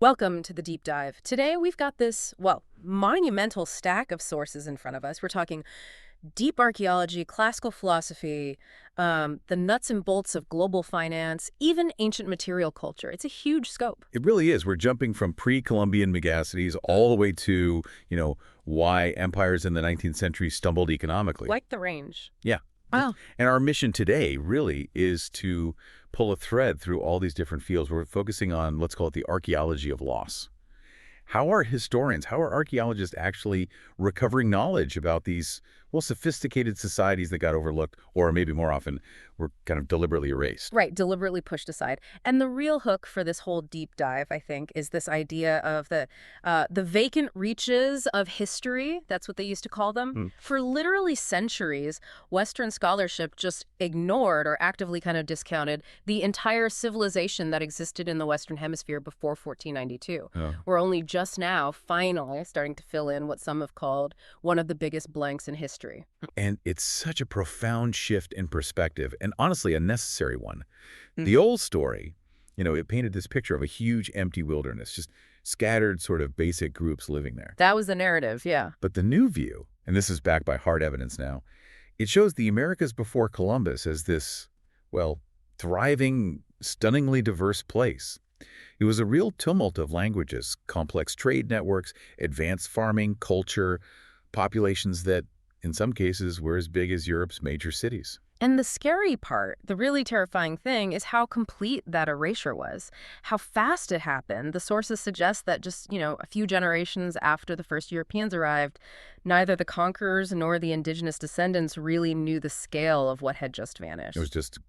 Welcome to the deep dive. Today we've got this, well, monumental stack of sources in front of us. We're talking deep archaeology, classical philosophy, the nuts and bolts of global finance, even ancient material culture. It's a huge scope. It really is. We're jumping from pre-Columbian megacities all the way to, why empires in the 19th century stumbled economically. Like the range. Yeah. Wow. And our mission today really is to pull a thread through all these different fields. We're focusing on, let's call it the archaeology of loss. How are historians, how are archaeologists actually recovering knowledge about these, well, sophisticated societies that got overlooked, or maybe more often, were kind of deliberately erased? Right, deliberately pushed aside. And the real hook for this whole deep dive, I think, is this idea of the vacant reaches of history. That's what they used to call them. For literally centuries, Western scholarship just ignored or actively kind of discounted the entire civilization that existed in the Western Hemisphere before 1492. Oh. We're only just now, finally, starting to fill in what some have called one of the biggest blanks in history. And it's such a profound shift in perspective, and honestly, a necessary one. The old story, it painted this picture of a huge empty wilderness, just scattered sort of basic groups living there. That was the narrative, yeah. But the new view, and this is backed by hard evidence now, it shows the Americas before Columbus as this, well, thriving, stunningly diverse place. It was a real tumult of languages, complex trade networks, advanced farming, culture, populations that, in some cases, were as big as Europe's major cities. And the scary part, the really terrifying thing, is how complete that erasure was, how fast it happened. The sources suggest that just, a few generations after the first Europeans arrived, neither the conquerors nor the indigenous descendants really knew the scale of what had just vanished. It was just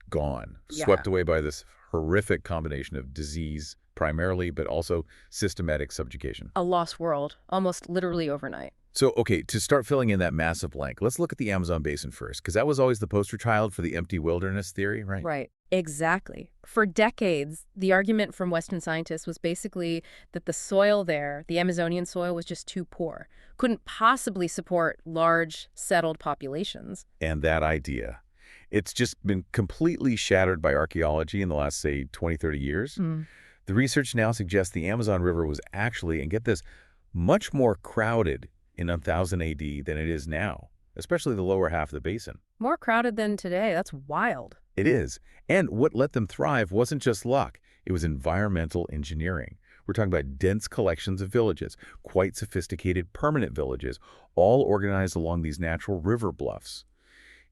gone, Yeah. swept away by this horrific combination of disease, primarily, but also systematic subjugation. A lost world, almost literally overnight. So, okay, to start filling in that massive blank, let's look at the Amazon basin first, because that was always the poster child for the empty wilderness theory, right? Right. Exactly. For decades, the argument from Western scientists was basically that the soil there, the Amazonian soil, was just too poor, couldn't possibly support large, settled populations. And that idea, it's just been completely shattered by archaeology in the last, say, 20, 30 years. The research now suggests the Amazon River was actually, and get this, much more crowded in 1000 AD than it is now, especially the lower half of the basin. More crowded than today. That's wild. It is. And what let them thrive wasn't just luck. It was environmental engineering. We're talking about dense collections of villages, quite sophisticated permanent villages, all organized along these natural river bluffs.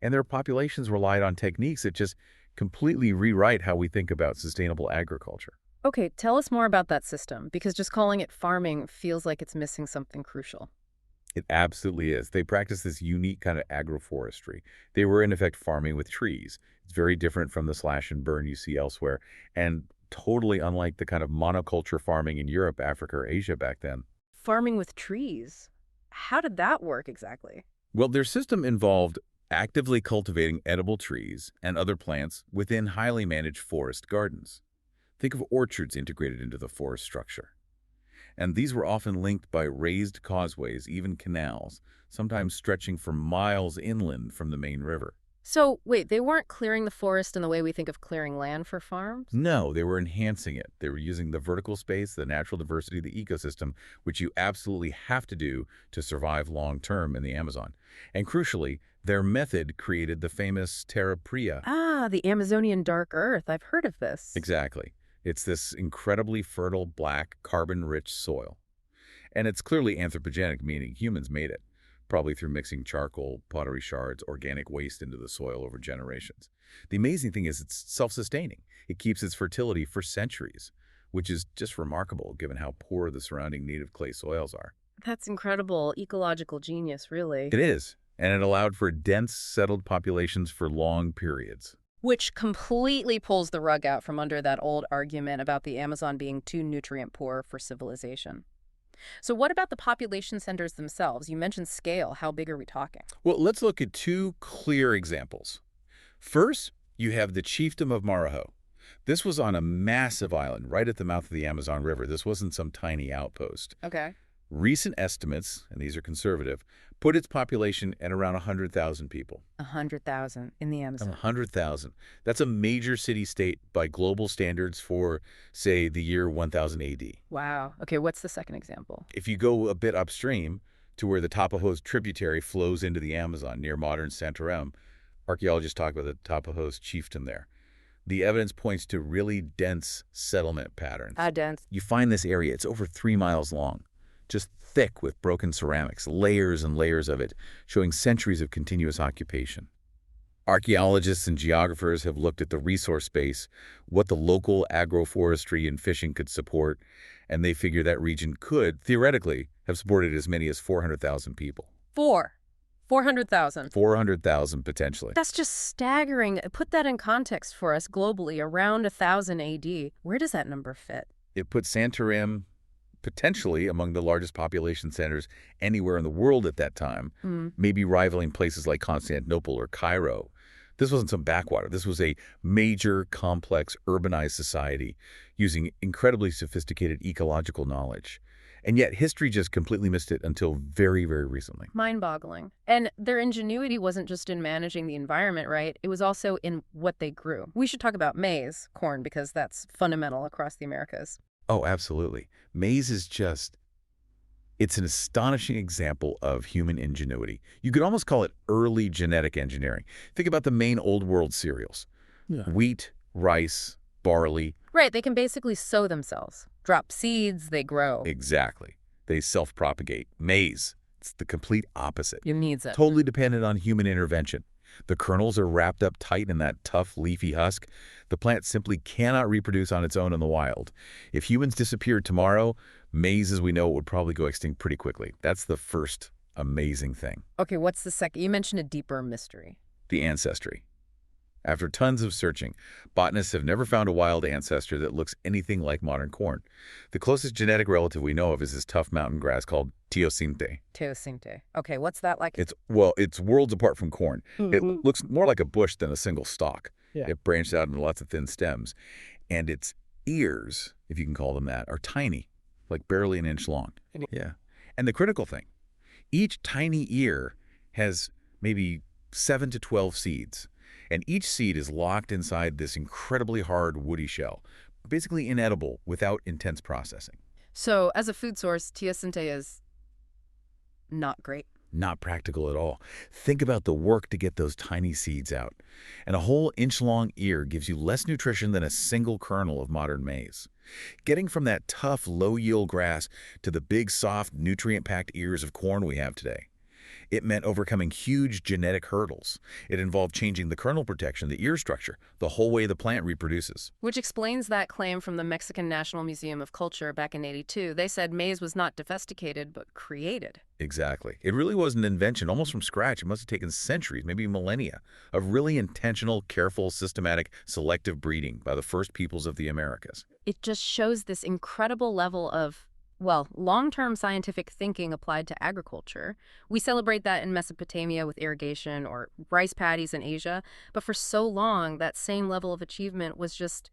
And their populations relied on techniques that just completely rewrite how we think about sustainable agriculture. Okay, tell us more about that system, because just calling it farming feels like it's missing something crucial. It absolutely is. They practice this unique kind of agroforestry. They were, in effect, farming with trees. It's very different from the slash and burn you see elsewhere, and totally unlike the kind of monoculture farming in Europe, Africa, or Asia back then. Farming with trees. How did that work exactly? Well, their system involved actively cultivating edible trees and other plants within highly managed forest gardens. Think of orchards integrated into the forest structure. And these were often linked by raised causeways, even canals, sometimes stretching for miles inland from the main river. So, wait, they weren't clearing the forest in the way we think of clearing land for farms? No, they were enhancing it. They were using the vertical space, the natural diversity of the ecosystem, which you absolutely have to do to survive long-term in the Amazon. And crucially, their method created the famous terra pria. Ah, the Amazonian dark earth. I've heard of this. Exactly. It's this incredibly fertile, black, carbon-rich soil. And it's clearly anthropogenic, meaning humans made it, probably through mixing charcoal, pottery shards, organic waste into the soil over generations. The amazing thing is it's self-sustaining. It keeps its fertility for centuries, which is just remarkable given how poor the surrounding native clay soils are. That's incredible ecological genius, really. It is, and it allowed for dense, settled populations for long periods. Which completely pulls the rug out from under that old argument about the Amazon being too nutrient poor for civilization. So what about the population centers themselves? You mentioned scale. How big are we talking? Well, let's look at two clear examples. First, you have the chiefdom of Marajo. This was on a massive island right at the mouth of the Amazon River. This wasn't some tiny outpost. Okay. Recent estimates, and these are conservative, put its population at around 100,000 people. 100,000 in the Amazon. 100,000. That's a major city-state by global standards for, say, the year 1000 AD. Wow. Okay, what's the second example? If you go a bit upstream to where the Tapajos tributary flows into the Amazon near modern Santarém, archaeologists talk about the Tapajos chieftain there. The evidence points to really dense settlement patterns. Dense. You find this area, it's over 3 miles long, just thick with broken ceramics, layers and layers of it, showing centuries of continuous occupation. Archaeologists and geographers have looked at the resource space, what the local agroforestry and fishing could support, and they figure that region could, theoretically, have supported as many as 400,000 people. 400,000. 400,000 potentially. That's just staggering. Put that in context for us globally, around 1000 AD. Where does that number fit? It puts Santarém potentially among the largest population centers anywhere in the world at that time, maybe rivaling places like Constantinople or Cairo. This wasn't some backwater. This was a major, complex, urbanized society using incredibly sophisticated ecological knowledge. And yet history just completely missed it until very, very recently. Mind-boggling. And their ingenuity wasn't just in managing the environment, right? It was also in what they grew. We should talk about maize, corn, because that's fundamental across the Americas. Oh, absolutely. Maize is it's an astonishing example of human ingenuity. You could almost call it early genetic engineering. Think about the main Old World cereals. Yeah. Wheat, rice, barley. Right, they can basically sow themselves. Drop seeds, they grow. Exactly. They self-propagate. Maize, it's the complete opposite. You need it. Totally dependent on human intervention. The kernels are wrapped up tight in that tough, leafy husk. The plant simply cannot reproduce on its own in the wild. If humans disappeared tomorrow, maize as we know it would probably go extinct pretty quickly. That's the first amazing thing. Okay, what's the second? You mentioned a deeper mystery. The ancestry. After tons of searching, botanists have never found a wild ancestor that looks anything like modern corn. The closest genetic relative we know of is this tough mountain grass called teosinte. Teosinte. Okay, what's that like? It's worlds apart from corn. It looks more like a bush than a single stalk. Yeah. It branched out into lots of thin stems. And its ears, if you can call them that, are tiny, like barely an inch long. Yeah. And the critical thing, each tiny ear has maybe 7 to 12 seeds. And each seed is locked inside this incredibly hard woody shell, basically inedible without intense processing. So, as a food source, teosinte is not great. Not practical at all. Think about the work to get those tiny seeds out. And a whole inch-long ear gives you less nutrition than a single kernel of modern maize. Getting from that tough, low-yield grass to the big, soft, nutrient-packed ears of corn we have today. It meant overcoming huge genetic hurdles. It involved changing the kernel protection, the ear structure, the whole way the plant reproduces. Which explains that claim from the Mexican National Museum of Culture back in '82. They said maize was not domesticated, but created. Exactly. It really was an invention, almost from scratch. It must have taken centuries, maybe millennia, of really intentional, careful, systematic, selective breeding by the first peoples of the Americas. It just shows this incredible level of long-term scientific thinking applied to agriculture. We celebrate that in Mesopotamia with irrigation or rice paddies in Asia, but for so long, that same level of achievement was just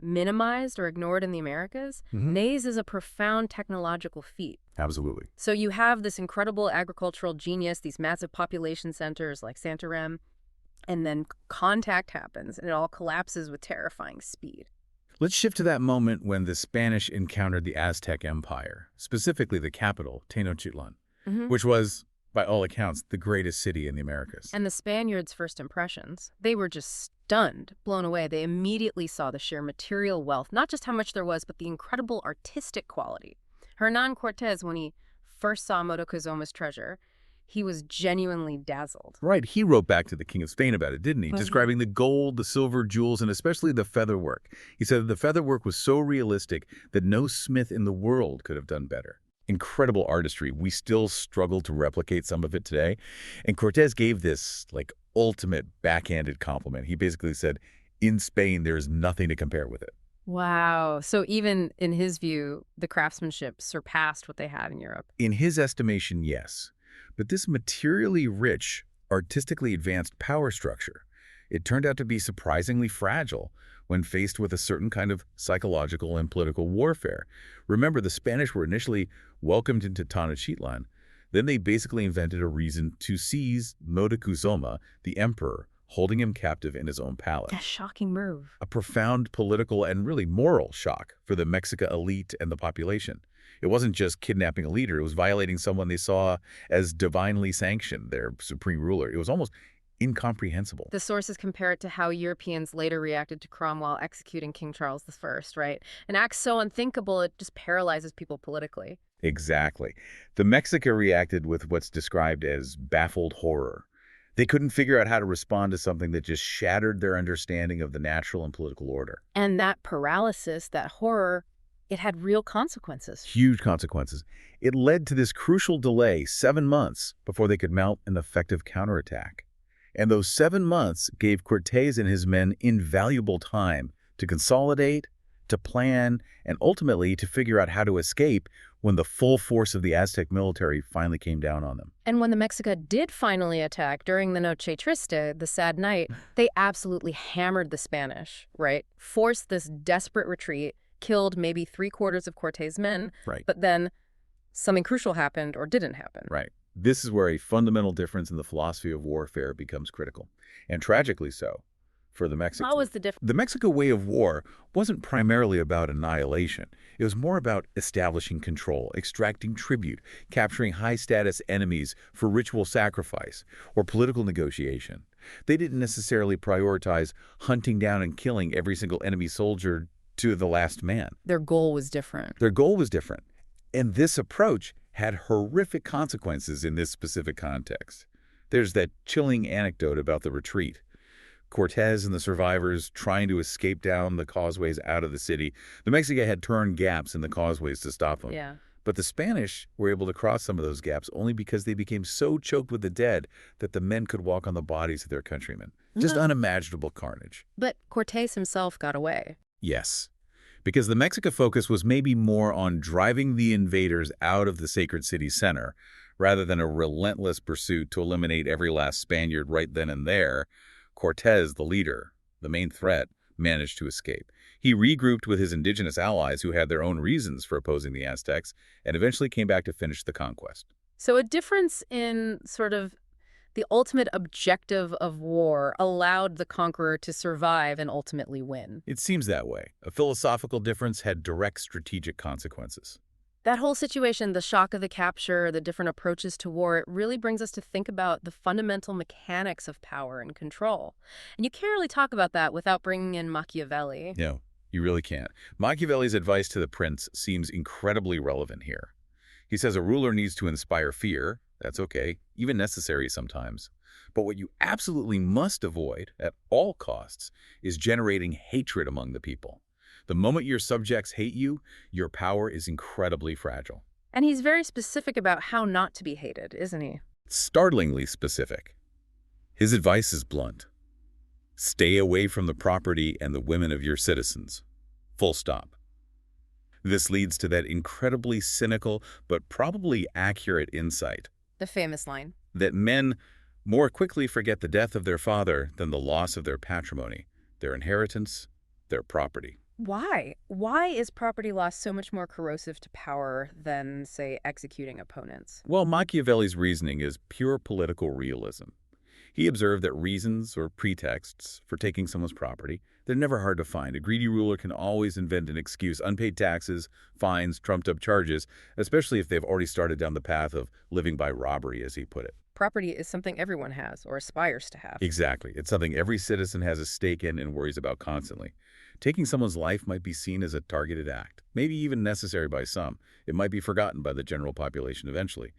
minimized or ignored in the Americas. Maize is a profound technological feat. Absolutely. So you have this incredible agricultural genius, these massive population centers like Santarém, and then contact happens, and it all collapses with terrifying speed. Let's shift to that moment when the Spanish encountered the Aztec Empire, specifically the capital, Tenochtitlan, which was, by all accounts, the greatest city in the Americas. And the Spaniards' first impressions, they were just stunned, blown away. They immediately saw the sheer material wealth, not just how much there was, but the incredible artistic quality. Hernán Cortés, when he first saw Montezuma's treasure, he was genuinely dazzled. Right. He wrote back to the King of Spain about it, didn't he? Describing the gold, the silver, jewels, and especially the featherwork. He said that the featherwork was so realistic that no smith in the world could have done better. Incredible artistry. We still struggle to replicate some of it today. And Cortés gave this, ultimate backhanded compliment. He basically said, in Spain, there is nothing to compare with it. Wow. So even in his view, the craftsmanship surpassed what they had in Europe. In his estimation, yes. But this materially rich, artistically advanced power structure, it turned out to be surprisingly fragile when faced with a certain kind of psychological and political warfare. Remember, the Spanish were initially welcomed into Tenochtitlan. Then they basically invented a reason to seize Montezuma, the emperor, holding him captive in his own palace. A shocking move. A profound political and really moral shock for the Mexica elite and the population. It wasn't just kidnapping a leader, it was violating someone they saw as divinely sanctioned, their supreme ruler. It was almost incomprehensible. The sources compare it to how Europeans later reacted to Cromwell executing King Charles I, right? An act so unthinkable it just paralyzes people politically. Exactly. The Mexica reacted with what's described as baffled horror. They couldn't figure out how to respond to something that just shattered their understanding of the natural and political order. And that paralysis, that horror, it had real consequences. Huge consequences. It led to this crucial delay, 7 months, before they could mount an effective counterattack. And those 7 months gave Cortés and his men invaluable time to consolidate, to plan, and ultimately to figure out how to escape when the full force of the Aztec military finally came down on them. And when the Mexica did finally attack during the Noche Triste, the sad night, they absolutely hammered the Spanish, right? Forced this desperate retreat, killed maybe 3/4 of Cortés' men, Right. but then something crucial happened or didn't happen. Right. This is where a fundamental difference in the philosophy of warfare becomes critical, and tragically so, for the Mexicans. How was the difference? The Mexico way of war wasn't primarily about annihilation. It was more about establishing control, extracting tribute, capturing high-status enemies for ritual sacrifice or political negotiation. They didn't necessarily prioritize hunting down and killing every single enemy soldier to the last man. Their goal was different. Their goal was different. And this approach had horrific consequences in this specific context. There's that chilling anecdote about the retreat. Cortés and the survivors trying to escape down the causeways out of the city. The Mexica had turned gaps in the causeways to stop them. Yeah. But the Spanish were able to cross some of those gaps only because they became so choked with the dead that the men could walk on the bodies of their countrymen. Just unimaginable carnage. But Cortés himself got away. Yes, because the Mexica focus was maybe more on driving the invaders out of the sacred city center rather than a relentless pursuit to eliminate every last Spaniard right then and there. Cortés, the leader, the main threat, managed to escape. He regrouped with his indigenous allies who had their own reasons for opposing the Aztecs and eventually came back to finish the conquest. So a difference in sort of the ultimate objective of war allowed the conqueror to survive and ultimately win. It seems that way. A philosophical difference had direct strategic consequences. That whole situation, the shock of the capture, the different approaches to war, it really brings us to think about the fundamental mechanics of power and control. And you can't really talk about that without bringing in Machiavelli. No, you really can't. Machiavelli's advice to the prince seems incredibly relevant here. He says a ruler needs to inspire fear. That's okay, even necessary sometimes. But what you absolutely must avoid at all costs is generating hatred among the people. The moment your subjects hate you, your power is incredibly fragile. And he's very specific about how not to be hated, isn't he? Startlingly specific. His advice is blunt. Stay away from the property and the women of your citizens. Full stop. This leads to that incredibly cynical but probably accurate insight The famous line. that men more quickly forget the death of their father than the loss of their patrimony, their inheritance, their property. Why? Why is property loss so much more corrosive to power than, say, executing opponents? Well, Machiavelli's reasoning is pure political realism. He observed that reasons or pretexts for taking someone's property, they're never hard to find. A greedy ruler can always invent an excuse: unpaid taxes, fines, trumped-up charges, especially if they've already started down the path of living by robbery, as he put it. Property is something everyone has or aspires to have. Exactly. It's something every citizen has a stake in and worries about constantly. Taking someone's life might be seen as a targeted act, maybe even necessary by some. It might be forgotten by the general population eventually.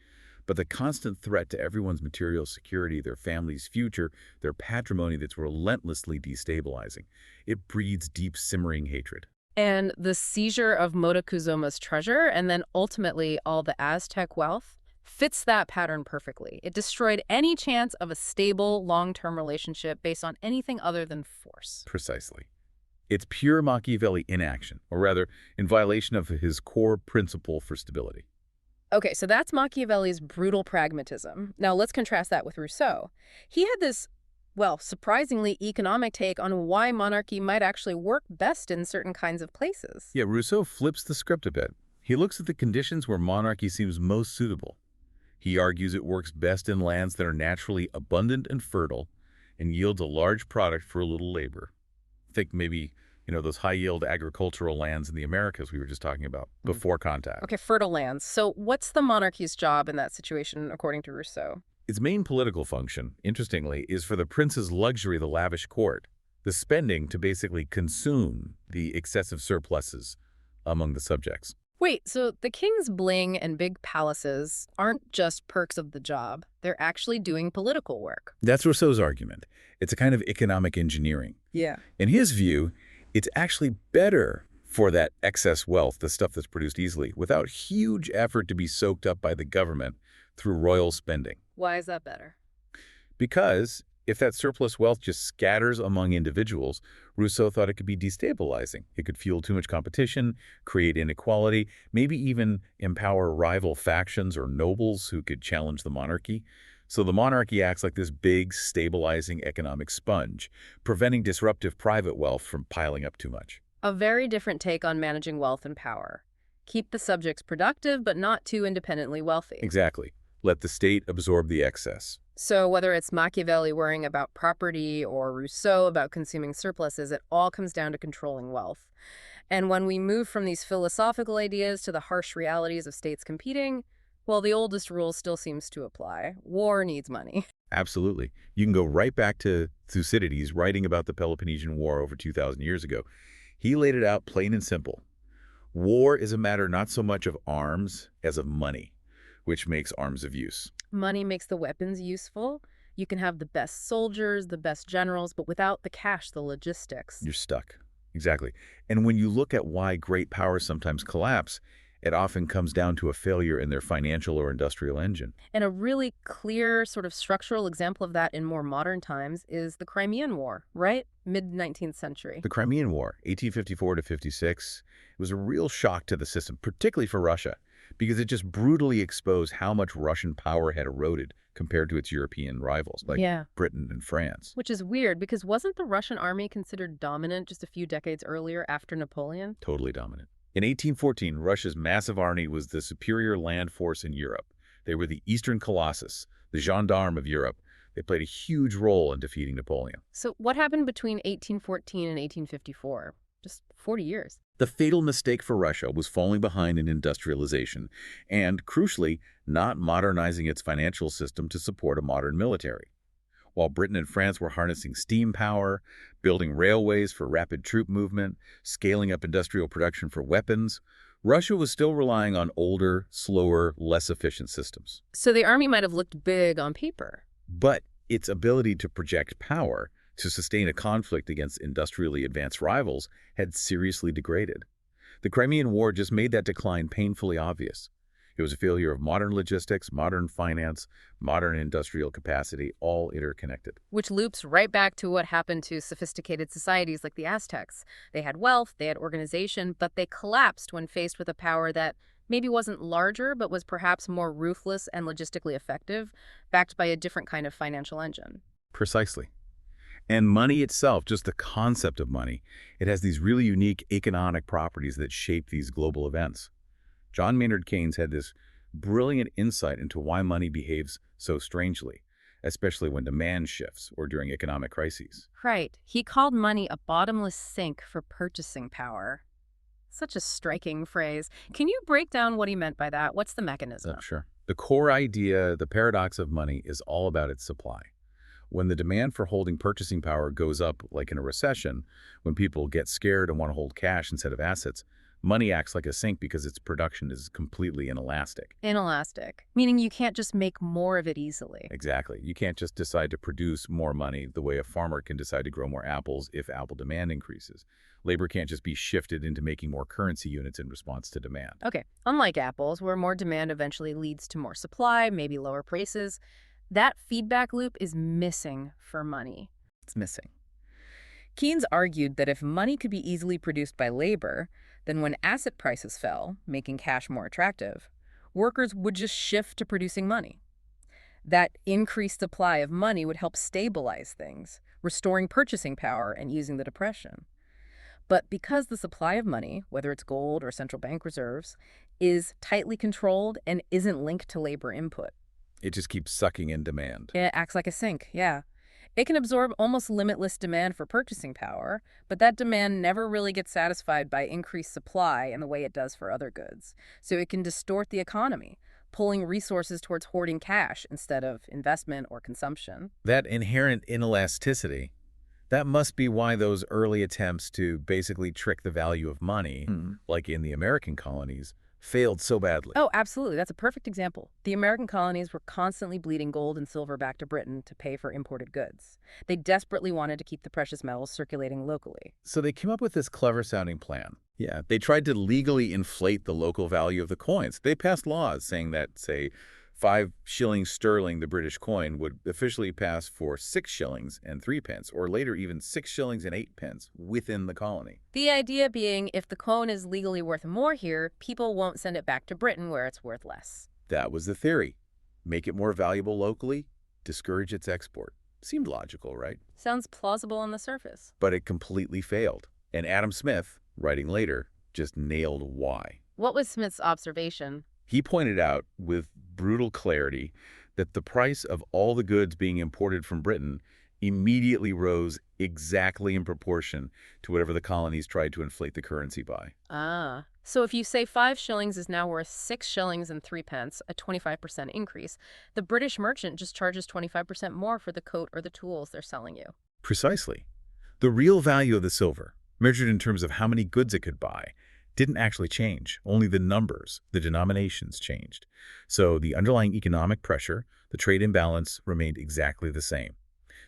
But the constant threat to everyone's material security, their family's future, their patrimony that's relentlessly destabilizing, it breeds deep simmering hatred. And the seizure of Montezuma's treasure and then ultimately all the Aztec wealth fits that pattern perfectly. It destroyed any chance of a stable, long-term relationship based on anything other than force. Precisely. It's pure Machiavelli in action, or rather, in violation of his core principle for stability. Okay, so that's Machiavelli's brutal pragmatism. Now let's contrast that with Rousseau. He had this well, surprisingly economic take on why monarchy might actually work best in certain kinds of places. Yeah, Rousseau flips the script a bit. He looks at the conditions where monarchy seems most suitable. He argues it works best in lands that are naturally abundant and fertile and yields a large product for a little labor. Think maybe, those high-yield agricultural lands in the Americas we were just talking about before contact. Okay, fertile lands. So what's the monarchy's job in that situation, according to Rousseau? Its main political function, interestingly, is for the prince's luxury, the lavish court, the spending to basically consume the excessive surpluses among the subjects. Wait, so the king's bling and big palaces aren't just perks of the job. They're actually doing political work. That's Rousseau's argument. It's a kind of economic engineering. Yeah. In his view, it's actually better for that excess wealth, the stuff that's produced easily, without huge effort to be soaked up by the government through royal spending. Why is that better? Because if that surplus wealth just scatters among individuals, Rousseau thought it could be destabilizing. It could fuel too much competition, create inequality, maybe even empower rival factions or nobles who could challenge the monarchy. So the monarchy acts like this big, stabilizing economic sponge, preventing disruptive private wealth from piling up too much. A very different take on managing wealth and power. Keep the subjects productive, but not too independently wealthy. Exactly. Let the state absorb the excess. So whether it's Machiavelli worrying about property or Rousseau about consuming surpluses, it all comes down to controlling wealth. And when we move from these philosophical ideas to the harsh realities of states competing, well, the oldest rule still seems to apply. War needs money. Absolutely. You can go right back to Thucydides writing about the Peloponnesian War over 2,000 years ago. He laid it out plain and simple. War is a matter not so much of arms as of money, which makes arms of use. Money makes the weapons useful. You can have the best soldiers, the best generals, but without the cash, the logistics. You're stuck. Exactly. And when you look at why great powers sometimes collapse, it often comes down to a failure in their financial or industrial engine. And a really clear sort of structural example of that in more modern times is the Crimean War, right? Mid-19th century. The Crimean War, 1854 to 56, was a real shock to the system, particularly for Russia, because it just brutally exposed how much Russian power had eroded compared to its European rivals, like Britain and France. Which is weird, because wasn't the Russian army considered dominant just a few decades earlier after Napoleon? Totally dominant. In 1814, Russia's massive army was the superior land force in Europe. They were the Eastern Colossus, the gendarme of Europe. They played a huge role in defeating Napoleon. So what happened between 1814 and 1854? Just 40 years. The fatal mistake for Russia was falling behind in industrialization and, crucially, not modernizing its financial system to support a modern military. While Britain and France were harnessing steam power, building railways for rapid troop movement, scaling up industrial production for weapons, Russia was still relying on older, slower, less efficient systems. So the army might have looked big on paper. But its ability to project power, to sustain a conflict against industrially advanced rivals, had seriously degraded. The Crimean War just made that decline painfully obvious. It was a failure of modern logistics, modern finance, modern industrial capacity, all interconnected. Which loops right back to what happened to sophisticated societies like the Aztecs. They had wealth, they had organization, but they collapsed when faced with a power that maybe wasn't larger, but was perhaps more ruthless and logistically effective, backed by a different kind of financial engine. Precisely. And money itself, just the concept of money, it has these really unique economic properties that shape these global events. John Maynard Keynes had this brilliant insight into why money behaves so strangely, especially when demand shifts or during economic crises. Right. He called money a bottomless sink for purchasing power. Such a striking phrase. Can you break down what he meant by that? What's the mechanism? Sure. The core idea, the paradox of money, is all about its supply. When the demand for holding purchasing power goes up, like in a recession, when people get scared and want to hold cash instead of assets, money acts like a sink because its production is completely inelastic. Inelastic, meaning you can't just make more of it easily. Exactly. You can't just decide to produce more money the way a farmer can decide to grow more apples if apple demand increases. Labor can't just be shifted into making more currency units in response to demand. Okay, unlike apples, where more demand eventually leads to more supply, maybe lower prices, that feedback loop is missing for money. It's missing. Keynes argued that if money could be easily produced by labor, then when asset prices fell, making cash more attractive, workers would just shift to producing money. That increased supply of money would help stabilize things, restoring purchasing power and easing the depression. But because the supply of money, whether it's gold or central bank reserves, is tightly controlled and isn't linked to labor input, It just keeps sucking in demand. it acts like a sink, yeah. It can absorb almost limitless demand for purchasing power, but that demand never really gets satisfied by increased supply in the way it does for other goods. So it can distort the economy, pulling resources towards hoarding cash instead of investment or consumption. That inherent inelasticity, that must be why those early attempts to basically trick the value of money, like in the American colonies, failed so badly. Oh, absolutely. That's a perfect example. The American colonies were constantly bleeding gold and silver back to Britain to pay for imported goods. They desperately wanted to keep the precious metals circulating locally. So they came up with this clever-sounding plan. Yeah, they tried to legally inflate the local value of the coins. They passed laws saying that, say, 5 shillings sterling, the British coin, would officially pass for 6 shillings and 3 pence, or later even 6 shillings and 8 pence within the colony. The idea being if the coin is legally worth more here, people won't send it back to Britain where it's worth less. That was the theory. Make it more valuable locally, discourage its export. Seemed logical, right? Sounds plausible on the surface. But it completely failed. And Adam Smith, writing later, just nailed why. What was Smith's observation? He pointed out with brutal clarity that the price of all the goods being imported from Britain immediately rose exactly in proportion to whatever the colonies tried to inflate the currency by. Ah. So if you say 5 shillings is now worth 6 shillings and 3 pence, a 25% increase, the British merchant just charges 25% more for the coat or the tools they're selling you. Precisely. The real value of the silver, measured in terms of how many goods it could buy, didn't actually change. Only the numbers, the denominations changed. So the underlying economic pressure, the trade imbalance, remained exactly the same.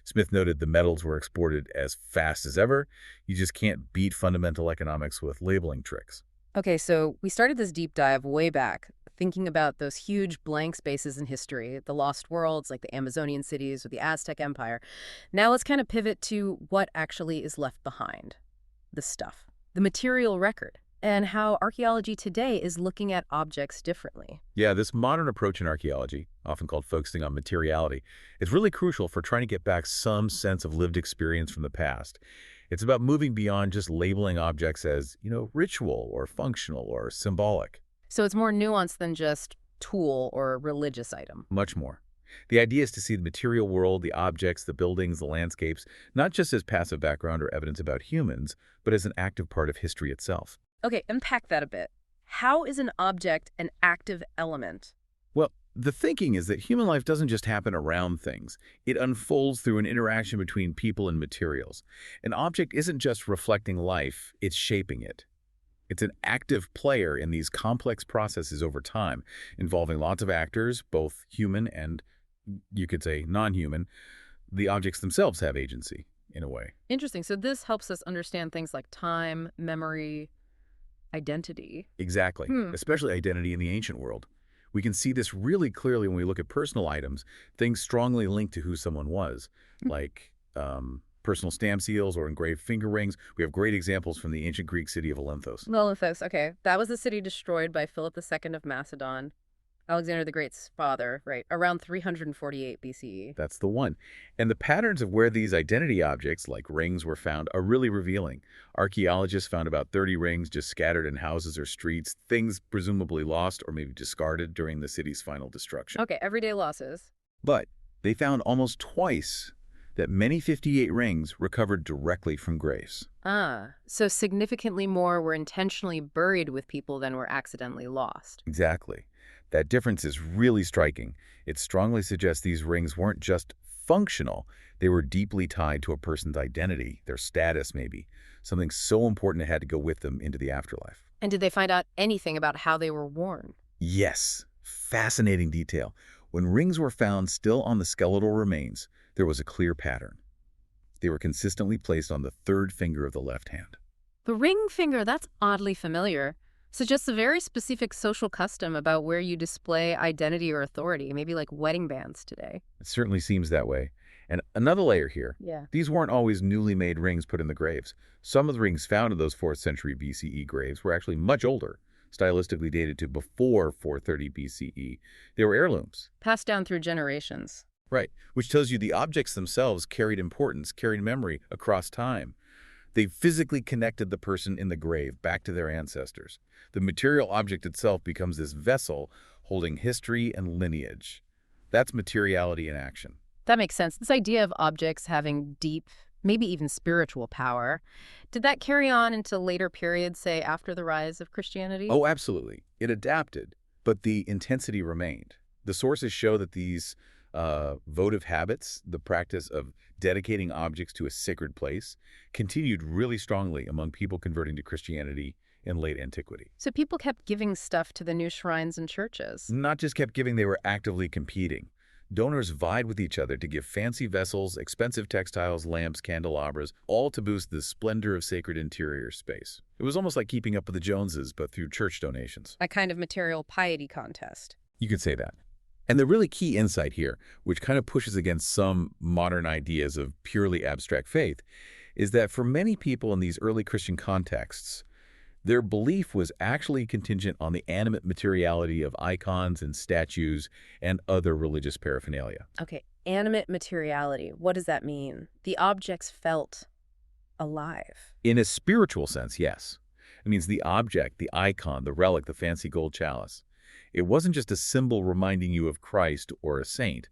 Smith noted the metals were exported as fast as ever. You just can't beat fundamental economics with labeling tricks. Okay, so we started this deep dive way back, thinking about those huge blank spaces in history, the lost worlds like the Amazonian cities or the Aztec Empire. Now let's kind of pivot to what actually is left behind. The stuff, the material record, and how archaeology today is looking at objects differently. Yeah, this modern approach in archaeology, often called focusing on materiality, is really crucial for trying to get back some sense of lived experience from the past. It's about moving beyond just labeling objects as, ritual or functional or symbolic. So it's more nuanced than just tool or religious item. Much more. The idea is to see the material world, the objects, the buildings, the landscapes, not just as passive background or evidence about humans, but as an active part of history itself. Okay, unpack that a bit. How is an object an active element? Well, the thinking is that human life doesn't just happen around things. It unfolds through an interaction between people and materials. An object isn't just reflecting life, it's shaping it. It's an active player in these complex processes over time, involving lots of actors, both human and, you could say, non-human. The objects themselves have agency, in a way. Interesting. So this helps us understand things like time, memory, identity. Exactly, especially identity in the ancient world. We can see this really clearly when we look at personal items, things strongly linked to who someone was, like personal stamp seals or engraved finger rings. We have great examples from the ancient Greek city of Olympos. Olympos, okay. That was the city destroyed by Philip II of Macedon, Alexander the Great's father, right, around 348 BCE. That's the one. And the patterns of where these identity objects, like rings, were found are really revealing. Archaeologists found about 30 rings just scattered in houses or streets, things presumably lost or maybe discarded during the city's final destruction. Okay, everyday losses. But they found almost twice that many 58 rings recovered directly from graves. Ah, so significantly more were intentionally buried with people than were accidentally lost. Exactly. That difference is really striking. It strongly suggests these rings weren't just functional, they were deeply tied to a person's identity, their status maybe, something so important it had to go with them into the afterlife. And did they find out anything about how they were worn? Yes, fascinating detail. When rings were found still on the skeletal remains, there was a clear pattern. They were consistently placed on the third finger of the left hand. The ring finger, that's oddly familiar. Suggests a very specific social custom about where you display identity or authority, maybe like wedding bands today. It certainly seems that way. And another layer here. Yeah. These weren't always newly made rings put in the graves. Some of the rings found in those 4th century BCE graves were actually much older, stylistically dated to before 430 BCE. They were heirlooms. Passed down through generations. Right, which tells you the objects themselves carried importance, carried memory across time. They physically connected the person in the grave back to their ancestors. The material object itself becomes this vessel holding history and lineage. That's materiality in action. That makes sense. This idea of objects having deep, maybe even spiritual power, did that carry on into later periods, say, after the rise of Christianity? Oh, absolutely. It adapted, but the intensity remained. The sources show that these votive habits, the practice of dedicating objects to a sacred place, continued really strongly among people converting to Christianity in late antiquity. So people kept giving stuff to the new shrines and churches. Not just kept giving, they were actively competing. Donors vied with each other to give fancy vessels, expensive textiles, lamps, candelabras, all to boost the splendor of sacred interior space. It was almost like keeping up with the Joneses, but through church donations. A kind of material piety contest. You could say that. And the really key insight here, which kind of pushes against some modern ideas of purely abstract faith, is that for many people in these early Christian contexts, their belief was actually contingent on the animate materiality of icons and statues and other religious paraphernalia. Okay, animate materiality. What does that mean? The objects felt alive. In a spiritual sense, yes. It means the object, the icon, the relic, the fancy gold chalice. It wasn't just a symbol reminding you of Christ or a saint.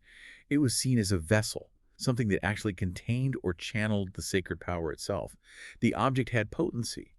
It was seen as a vessel, something that actually contained or channeled the sacred power itself. The object had potency.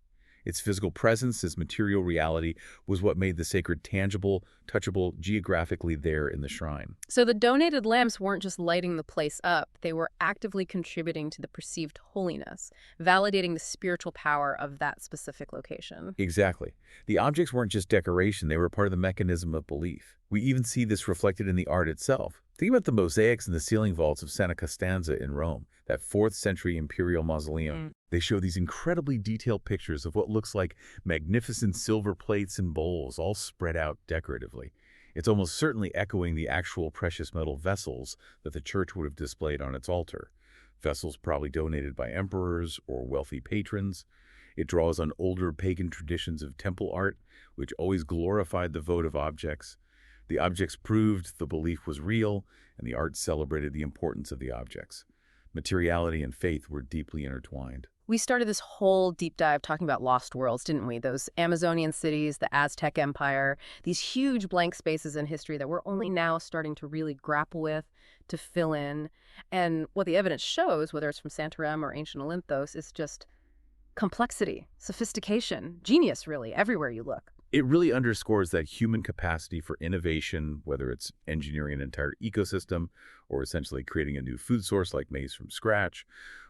Its physical presence, its material reality, was what made the sacred tangible, touchable, geographically there in the shrine. So the donated lamps weren't just lighting the place up, they were actively contributing to the perceived holiness, validating the spiritual power of that specific location. Exactly. The objects weren't just decoration, they were part of the mechanism of belief. We even see this reflected in the art itself. Think about the mosaics in the ceiling vaults of Santa Costanza in Rome, that 4th century imperial mausoleum. They show these incredibly detailed pictures of what looks like magnificent silver plates and bowls all spread out decoratively. It's almost certainly echoing the actual precious metal vessels that the church would have displayed on its altar. Vessels probably donated by emperors or wealthy patrons. It draws on older pagan traditions of temple art, which always glorified the votive objects. The objects proved the belief was real, and the art celebrated the importance of the objects. Materiality and faith were deeply intertwined. We started this whole deep dive talking about lost worlds, didn't we? Those Amazonian cities, the Aztec Empire, these huge blank spaces in history that we're only now starting to really grapple with, to fill in. And what the evidence shows, whether it's from Santarem or ancient Olympos, is just complexity, sophistication, genius, really, everywhere you look. It really underscores that human capacity for innovation, whether it's engineering an entire ecosystem or essentially creating a new food source like maize from scratch,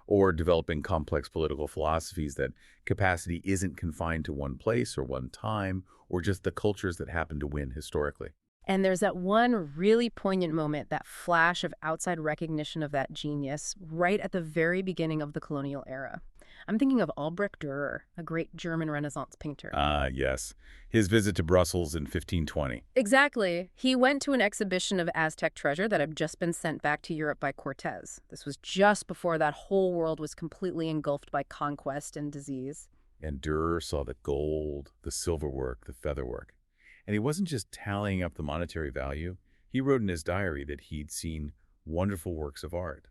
or developing complex political philosophies. That capacity isn't confined to one place or one time or just the cultures that happen to win historically. And there's that one really poignant moment, that flash of outside recognition of that genius right at the very beginning of the colonial era. I'm thinking of Albrecht Dürer, a great German Renaissance painter. Yes. His visit to Brussels in 1520. Exactly. He went to an exhibition of Aztec treasure that had just been sent back to Europe by Cortés. This was just before that whole world was completely engulfed by conquest and disease. And Dürer saw the gold, the silverwork, the featherwork. And he wasn't just tallying up the monetary value. He wrote in his diary that he'd seen wonderful works of art.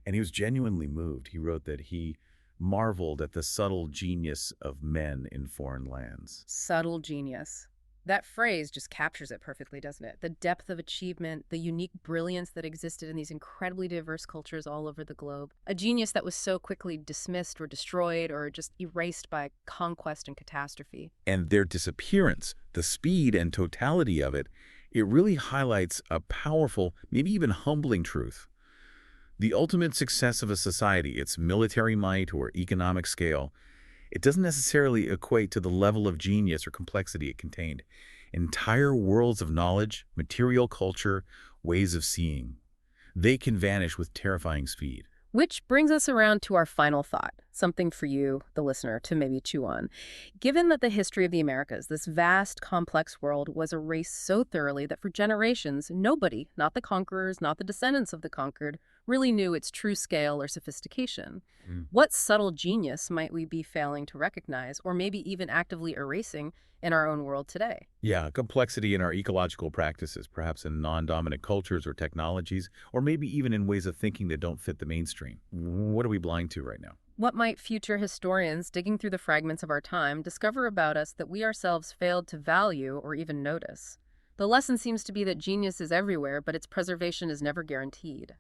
And he was genuinely moved. He wrote that he marveled at the subtle genius of men in foreign lands. Subtle genius. That phrase just captures it perfectly, doesn't it? The depth of achievement, the unique brilliance that existed in these incredibly diverse cultures all over the globe. A genius that was so quickly dismissed or destroyed or just erased by conquest and catastrophe. And their disappearance, the speed and totality of it, it really highlights a powerful, maybe even humbling truth. The ultimate success of a society, its military might or economic scale, it doesn't necessarily equate to the level of genius or complexity it contained. Entire worlds of knowledge, material culture, ways of seeing, they can vanish with terrifying speed. Which brings us around to our final thought, something for you, the listener, to maybe chew on. Given that the history of the Americas, this vast, complex world, was erased so thoroughly that for generations, nobody, not the conquerors, not the descendants of the conquered, really knew its true scale or sophistication. Mm. What subtle genius might we be failing to recognize, or maybe even actively erasing in our own world today? Yeah, complexity in our ecological practices, perhaps in non-dominant cultures or technologies, or maybe even in ways of thinking that don't fit the mainstream. What are we blind to right now? What might future historians digging through the fragments of our time discover about us that we ourselves failed to value or even notice? The lesson seems to be that genius is everywhere, but its preservation is never guaranteed.